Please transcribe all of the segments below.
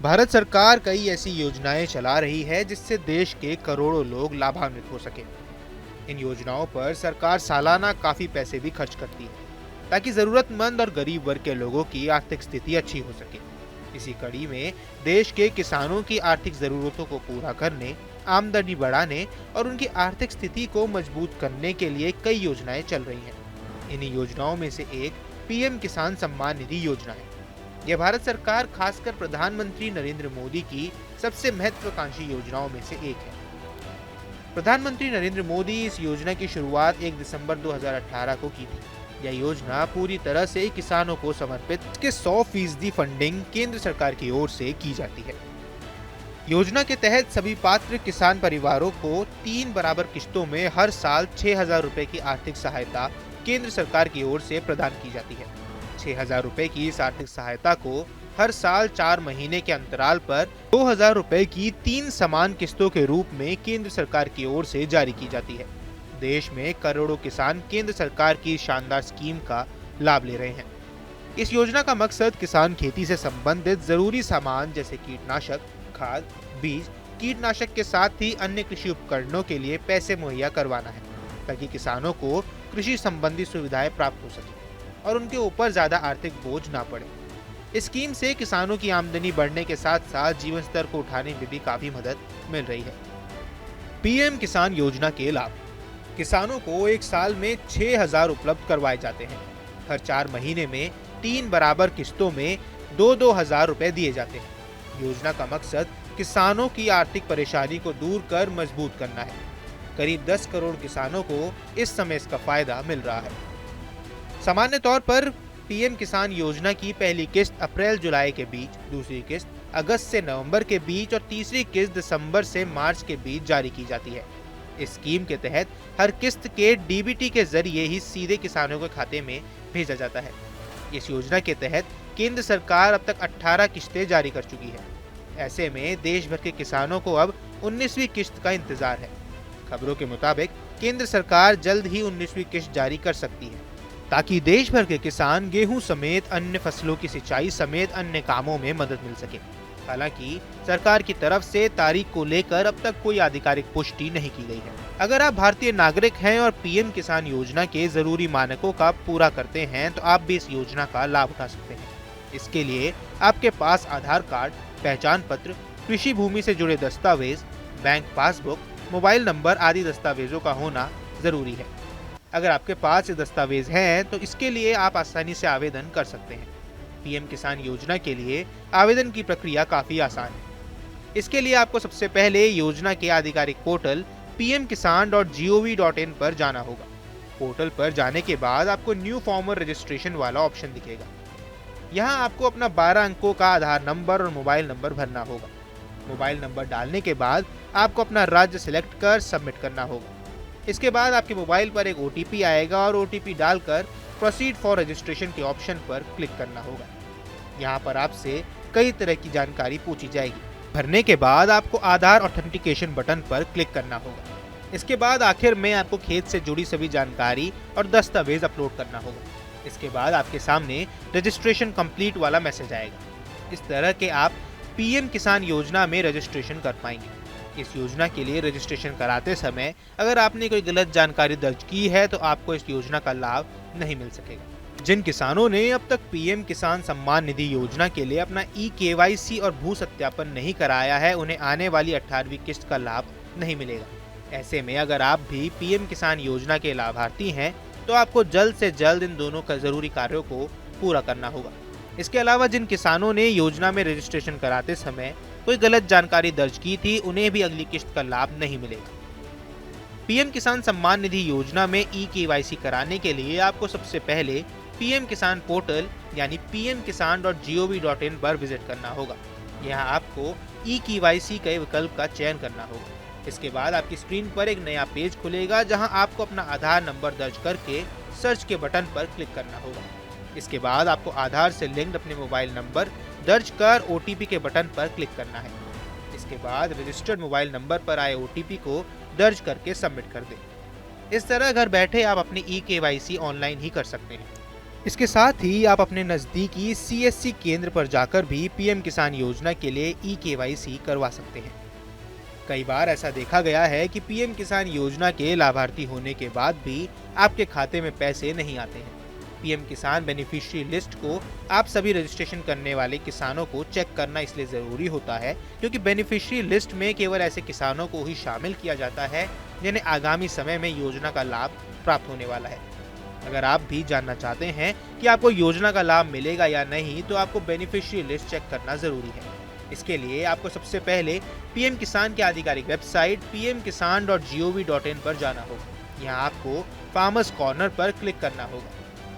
भारत सरकार कई ऐसी योजनाएं चला रही है जिससे देश के करोड़ों लोग लाभान्वित हो सके। इन योजनाओं पर सरकार सालाना काफी पैसे भी खर्च करती है ताकि जरूरतमंद और गरीब वर्ग के लोगों की आर्थिक स्थिति अच्छी हो सके। इसी कड़ी में देश के किसानों की आर्थिक जरूरतों को पूरा करने, आमदनी बढ़ाने और उनकी आर्थिक स्थिति को मजबूत करने के लिए कई योजनाएं चल रही हैं। इन्हीं योजनाओं में से एक पीएम किसान सम्मान निधि योजना है। यह भारत सरकार, खासकर प्रधानमंत्री नरेंद्र मोदी की सबसे महत्वाकांक्षी योजनाओं में से एक है। प्रधानमंत्री नरेंद्र मोदी इस योजना की शुरुआत 1 दिसंबर 2018 को की थी। यह योजना पूरी तरह से किसानों को समर्पित, इसके 100% फंडिंग केंद्र सरकार की ओर से की जाती है। योजना के तहत सभी पात्र किसान परिवारों को 3 बराबर किश्तों में हर साल 6,000 रुपए की आर्थिक सहायता केंद्र सरकार की ओर से प्रदान की जाती है। 6,000 रुपए की इस आर्थिक सहायता को हर साल 4 महीने के अंतराल पर 2,000 रुपए की 3 समान किस्तों के रूप में केंद्र सरकार की ओर से जारी की जाती है। देश में करोड़ों किसान केंद्र सरकार की शानदार स्कीम का लाभ ले रहे हैं। इस योजना का मकसद किसान खेती से संबंधित जरूरी सामान जैसे कीटनाशक, खाद, बीज, कीटनाशक के साथ ही अन्य कृषि उपकरणों के लिए पैसे मुहैया करवाना है, ताकि किसानों को कृषि संबंधी सुविधाएं प्राप्त हो सके और उनके ऊपर ज्यादा आर्थिक बोझ ना पड़े। इस स्कीम से किसानों की आमदनी बढ़ने के साथ साथ जीवन स्तर को उठाने में भी काफी मदद मिल रही है। पीएम किसान योजना के लाभ: किसानों को एक साल में 6,000 उपलब्ध करवाए जाते हैं। हर 4 महीने में 3 बराबर किस्तों में 2-2 हजार रुपए दिए जाते हैं। योजना का मकसद किसानों की आर्थिक परेशानी को दूर कर मजबूत करना है। करीब 10 करोड़ किसानों को इस समय इसका फायदा मिल रहा है। सामान्य तौर पर पीएम किसान योजना की पहली किस्त अप्रैल-जुलाई के बीच, दूसरी किस्त अगस्त से नवंबर के बीच और तीसरी किस्त दिसंबर से मार्च के बीच जारी की जाती है। इस स्कीम के तहत हर किस्त के डीबीटी के जरिए ही सीधे किसानों के खाते में भेजा जाता है। इस योजना के तहत केंद्र सरकार अब तक 18 किस्तें जारी कर चुकी है। ऐसे में देश भर के किसानों को अब 19वीं किस्त का इंतजार है। खबरों के मुताबिक केंद्र सरकार जल्द ही 19वीं किस्त जारी कर सकती है, ताकि देश भर के किसान गेहूं समेत अन्य फसलों की सिंचाई समेत अन्य कामों में मदद मिल सके। हालांकि सरकार की तरफ से तारीख को लेकर अब तक कोई आधिकारिक पुष्टि नहीं की गई है। अगर आप भारतीय नागरिक हैं और पीएम किसान योजना के जरूरी मानकों का पूरा करते हैं तो आप भी इस योजना का लाभ उठा सकते हैं। इसके लिए आपके पास आधार कार्ड, पहचान पत्र, कृषि भूमि से जुड़े दस्तावेज, बैंक पासबुक, मोबाइल नंबर आदि दस्तावेजों का होना जरूरी है। अगर आपके पास ये दस्तावेज हैं तो इसके लिए आप आसानी से आवेदन कर सकते हैं। पीएम किसान योजना के लिए आवेदन की प्रक्रिया काफी आसान है। इसके लिए आपको सबसे पहले योजना के आधिकारिक पोर्टल pmkisan.gov.in पर जाना होगा। पोर्टल पर जाने के बाद आपको न्यू फॉर्मर रजिस्ट्रेशन वाला ऑप्शन दिखेगा। यहाँ आपको अपना 12 अंकों का आधार नंबर और मोबाइल नंबर भरना होगा। मोबाइल नंबर डालने के बाद आपको अपना राज्य सिलेक्ट कर सबमिट करना होगा। इसके बाद आपके मोबाइल पर एक OTP आएगा और OTP डालकर प्रोसीड फॉर रजिस्ट्रेशन के ऑप्शन पर क्लिक करना होगा। यहाँ पर आपसे कई तरह की जानकारी पूछी जाएगी। भरने के बाद आपको आधार ऑथेंटिकेशन बटन पर क्लिक करना होगा। इसके बाद आखिर में आपको खेत से जुड़ी सभी जानकारी और दस्तावेज अपलोड करना होगा। इसके बाद आपके सामने रजिस्ट्रेशन कंप्लीट वाला मैसेज आएगा। इस तरह के आप पीएम किसान योजना में रजिस्ट्रेशन कर पाएंगे। इस योजना के लिए रजिस्ट्रेशन कराते समय अगर आपने कोई गलत जानकारी दर्ज की है तो आपको इस योजना का लाभ नहीं मिल सकेगा। जिन किसानों ने अब तक पीएम किसान सम्मान निधि योजना के लिए अपना KYC और भू सत्यापन नहीं कराया है, उन्हें आने वाली 18वीं किस्त का लाभ नहीं मिलेगा। ऐसे में अगर आप भी पीएम किसान योजना के लाभार्थी हैं तो आपको जल्द से जल्द इन दोनों का जरूरी कार्यों को पूरा करना होगा। इसके अलावा जिन किसानों ने योजना में रजिस्ट्रेशन कराते समय कोई गलत जानकारी दर्ज की थी, उन्हें भी अगली किस्त का लाभ नहीं मिलेगा। पीएम किसान सम्मान निधि योजना में KYC कराने के लिए आपको सबसे पहले पीएम किसान पोर्टल यानी pmkisan.gov.in पर विजिट करना होगा। यहाँ आपको KYC के विकल्प का चयन करना होगा। इसके बाद आपकी स्क्रीन पर एक नया पेज खुलेगा जहाँ आपको अपना आधार नंबर दर्ज करके सर्च के बटन पर क्लिक करना होगा। इसके बाद आपको आधार से लिंक्ड अपने मोबाइल नंबर दर्ज कर OTP के बटन पर क्लिक करना है। इसके बाद रजिस्टर्ड मोबाइल नंबर पर आए OTP को दर्ज करके सबमिट कर दें। इस तरह घर बैठे आप अपनी KYC ऑनलाइन ही कर सकते हैं। इसके साथ ही आप अपने नज़दीकी सीएससी केंद्र पर जाकर भी पीएम किसान योजना के लिए ई-केवाईसी करवा सकते हैं। कई बार ऐसा देखा गया है कि पीएम किसान योजना के लाभार्थी होने के बाद भी आपके खाते में पैसे नहीं आते हैं। पीएम किसान बेनिफिशियरी लिस्ट को आप सभी रजिस्ट्रेशन करने वाले किसानों को चेक करना इसलिए ज़रूरी होता है क्योंकि बेनिफिशियरी लिस्ट में केवल ऐसे किसानों को ही शामिल किया जाता है जिन्हें आगामी समय में योजना का लाभ प्राप्त होने वाला है। अगर आप भी जानना चाहते हैं कि आपको योजना का लाभ मिलेगा या नहीं, तो आपको बेनिफिशियरी लिस्ट चेक करना ज़रूरी है। इसके लिए आपको सबसे पहले पीएम किसान की आधिकारिक वेबसाइट pmkisan.gov.in पर जाना होगा। यहाँ आपको फार्मर्स कॉर्नर पर क्लिक करना होगा।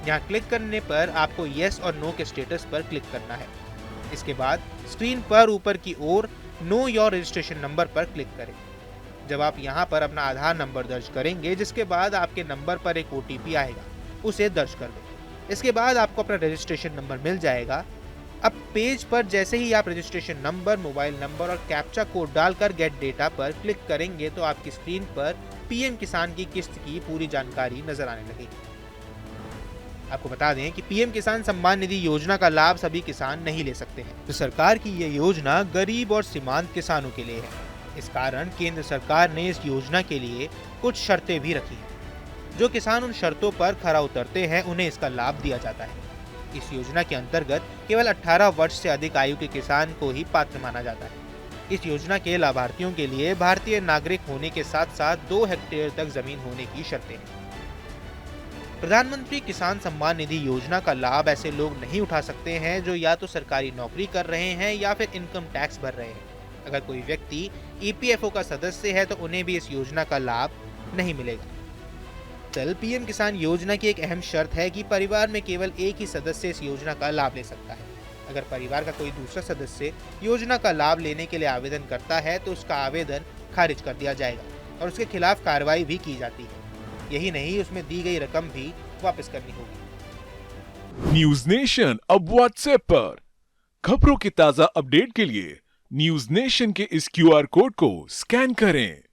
यहाँ क्लिक करने पर आपको येस और नो के स्टेटस पर क्लिक करना है। इसके बाद स्क्रीन पर ऊपर की ओर नो योर रजिस्ट्रेशन नंबर पर क्लिक करें। जब आप यहाँ पर अपना आधार नंबर दर्ज करेंगे, जिसके बाद आपके नंबर पर एक OTP आएगा, उसे दर्ज कर दें। इसके बाद आपको अपना रजिस्ट्रेशन नंबर मिल जाएगा। अब पेज पर जैसे ही आप रजिस्ट्रेशन नंबर, मोबाइल नंबर और कैप्चा कोड डालकर गेट डेटा पर क्लिक करेंगे तो आपकी स्क्रीन पर पीएम किसान की किस्त की पूरी जानकारी नजर आने लगेगी। आपको बता दें कि पीएम किसान सम्मान निधि योजना का लाभ सभी किसान नहीं ले सकते हैं। तो सरकार की ये योजना गरीब और सीमांत किसानों के लिए है। इस कारण केंद्र सरकार ने इस योजना के लिए कुछ शर्तें भी रखी हैं। जो किसान उन शर्तों पर खरा उतरते हैं, उन्हें इसका लाभ दिया जाता है। इस योजना के अंतर्गत केवल 18 वर्ष से अधिक आयु के किसान को ही पात्र माना जाता है। इस योजना के लाभार्थियों के लिए भारतीय नागरिक होने के साथ साथ 2 हेक्टेयर तक जमीन होने की शर्तें हैं। प्रधानमंत्री किसान सम्मान निधि योजना का लाभ ऐसे लोग नहीं उठा सकते हैं जो या तो सरकारी नौकरी कर रहे हैं या फिर इनकम टैक्स भर रहे हैं। अगर कोई व्यक्ति EPFO का सदस्य है तो उन्हें भी इस योजना का लाभ नहीं मिलेगा। पीएम किसान योजना की एक अहम शर्त है कि परिवार में केवल एक ही सदस्य इस योजना का लाभ ले सकता है। अगर परिवार का कोई दूसरा सदस्य योजना का लाभ लेने के लिए आवेदन करता है तो उसका आवेदन खारिज कर दिया जाएगा और उसके खिलाफ कार्रवाई भी की जाती है। यही नहीं, उसमें दी गई रकम भी वापस करनी होगी। न्यूज नेशन अब व्हाट्सएप पर खबरों की ताजा अपडेट के लिए न्यूज नेशन के इस QR कोड को स्कैन करें।